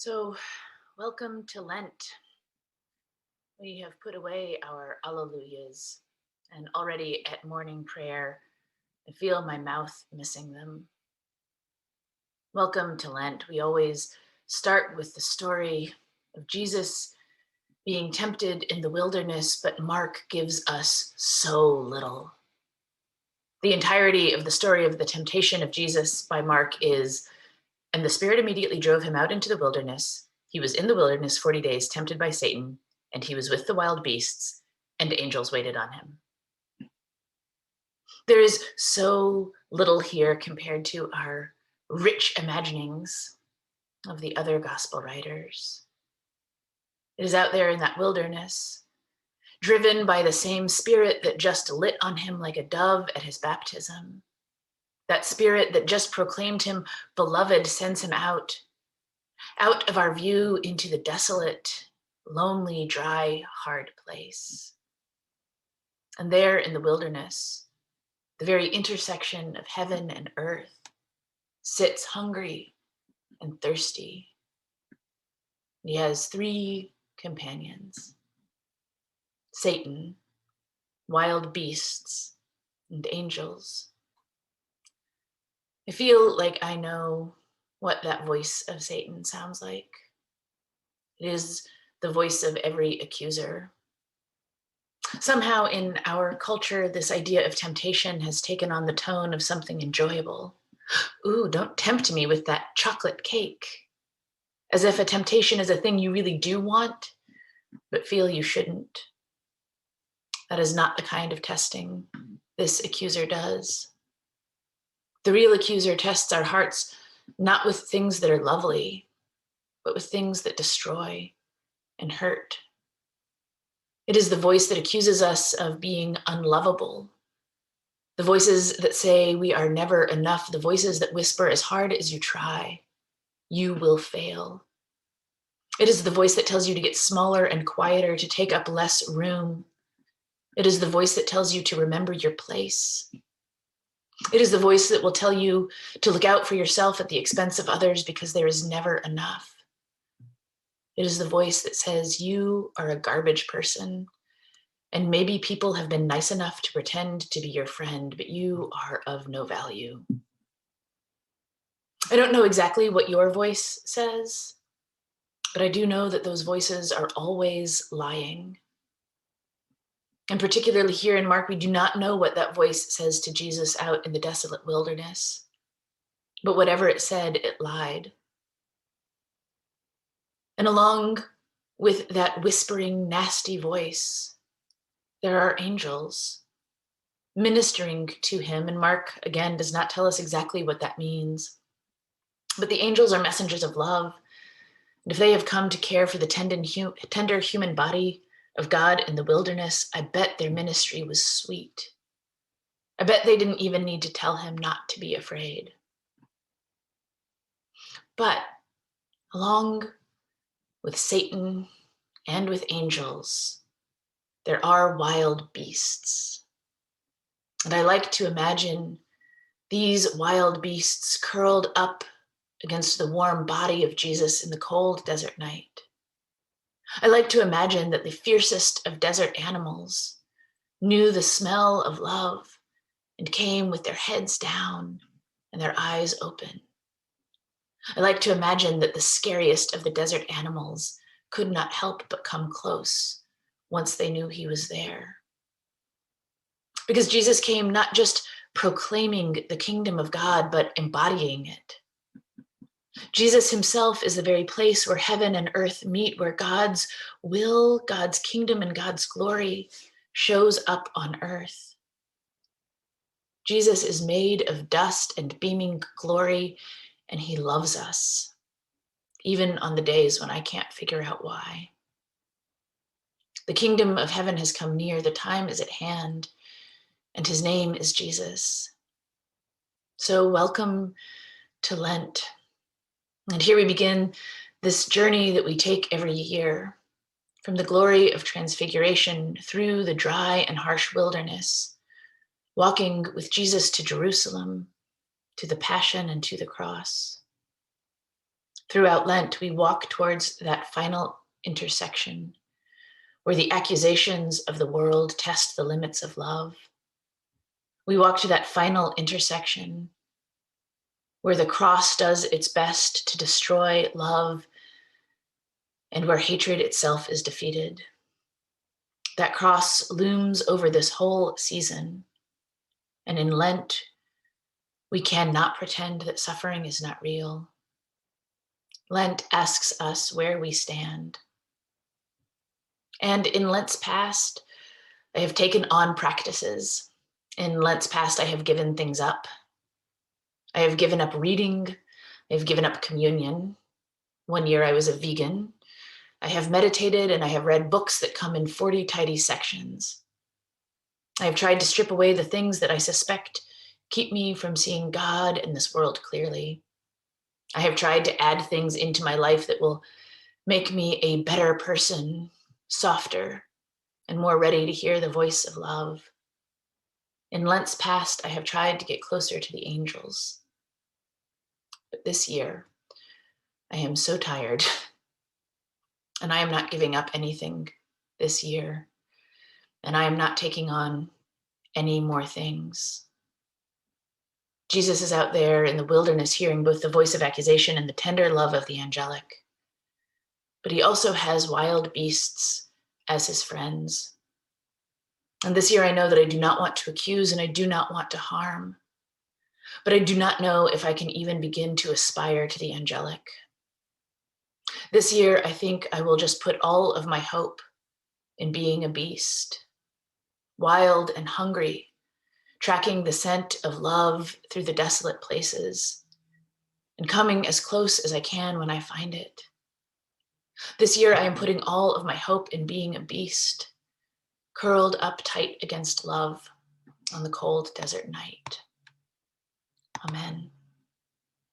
So, welcome to Lent. We have put away our Alleluias, and already at morning prayer, I feel my mouth missing them. Welcome to Lent. We always start with the story of Jesus being tempted in the wilderness, but Mark gives us so little. The entirety of the story of the temptation of Jesus by Mark is, and the Spirit immediately drove him out into the wilderness. He was in the wilderness 40 days, tempted by Satan, and he was with the wild beasts, and angels waited on him. There is so little here compared to our rich imaginings of the other gospel writers. It is out there in that wilderness, driven by the same Spirit that just lit on him like a dove at his baptism. That Spirit that just proclaimed him beloved sends him out of our view into the desolate, lonely, dry, hard place. And there in the wilderness, the very intersection of heaven and earth, sits hungry and thirsty. He has three companions: Satan, wild beasts, and angels. I feel like I know what that voice of Satan sounds like. It is the voice of every accuser. Somehow in our culture, this idea of temptation has taken on the tone of something enjoyable. Ooh, don't tempt me with that chocolate cake. As if a temptation is a thing you really do want, but feel you shouldn't. That is not the kind of testing this accuser does. The real accuser tests our hearts not with things that are lovely, but with things that destroy and hurt. It is the voice that accuses us of being unlovable. The voices that say we are never enough, the voices that whisper, as hard as you try, you will fail. It is the voice that tells you to get smaller and quieter, to take up less room. It is the voice that tells you to remember your place. It is the voice that will tell you to look out for yourself at the expense of others because there is never enough. It is the voice that says you are a garbage person, and maybe people have been nice enough to pretend to be your friend, but you are of no value. I don't know exactly what your voice says, but I do know that those voices are always lying. And particularly here in Mark, we do not know what that voice says to Jesus out in the desolate wilderness. But whatever it said, it lied. And along with that whispering, nasty voice, there are angels ministering to him. And Mark, again, does not tell us exactly what that means. But the angels are messengers of love. And if they have come to care for the tender human body of God in the wilderness, I bet their ministry was sweet. I bet they didn't even need to tell him not to be afraid. But along with Satan and with angels, there are wild beasts. And I like to imagine these wild beasts curled up against the warm body of Jesus in the cold desert night. I like to imagine that the fiercest of desert animals knew the smell of love and came with their heads down and their eyes open. I like to imagine that the scariest of the desert animals could not help but come close once they knew he was there. Because Jesus came not just proclaiming the kingdom of God, but embodying it. Jesus himself is the very place where heaven and earth meet, where God's will, God's kingdom, and God's glory shows up on earth. Jesus is made of dust and beaming glory, and he loves us, even on the days when I can't figure out why. The kingdom of heaven has come near, the time is at hand, and his name is Jesus. So welcome to Lent. And here we begin this journey that we take every year, from the glory of transfiguration through the dry and harsh wilderness, walking with Jesus to Jerusalem, to the passion and to the cross. Throughout Lent, we walk towards that final intersection where the accusations of the world test the limits of love. We walk to that final intersection where the cross does its best to destroy love and where hatred itself is defeated. That cross looms over this whole season. And in Lent, we cannot pretend that suffering is not real. Lent asks us where we stand. And in Lent's past, I have taken on practices. In Lent's past, I have given things up. I have given up reading. I have given up communion. One year I was a vegan. I have meditated and I have read books that come in 40 tidy sections. I have tried to strip away the things that I suspect keep me from seeing God and this world clearly. I have tried to add things into my life that will make me a better person, softer, and more ready to hear the voice of love. In Lent's past, I have tried to get closer to the angels. But this year, I am so tired, and I am not giving up anything this year, and I am not taking on any more things. Jesus is out there in the wilderness hearing both the voice of accusation and the tender love of the angelic. But he also has wild beasts as his friends. And this year I know that I do not want to accuse and I do not want to harm. But I do not know if I can even begin to aspire to the angelic. This year, I think I will just put all of my hope in being a beast, wild and hungry, tracking the scent of love through the desolate places, and coming as close as I can when I find it. This year, I am putting all of my hope in being a beast, curled up tight against love on the cold desert night. Amen.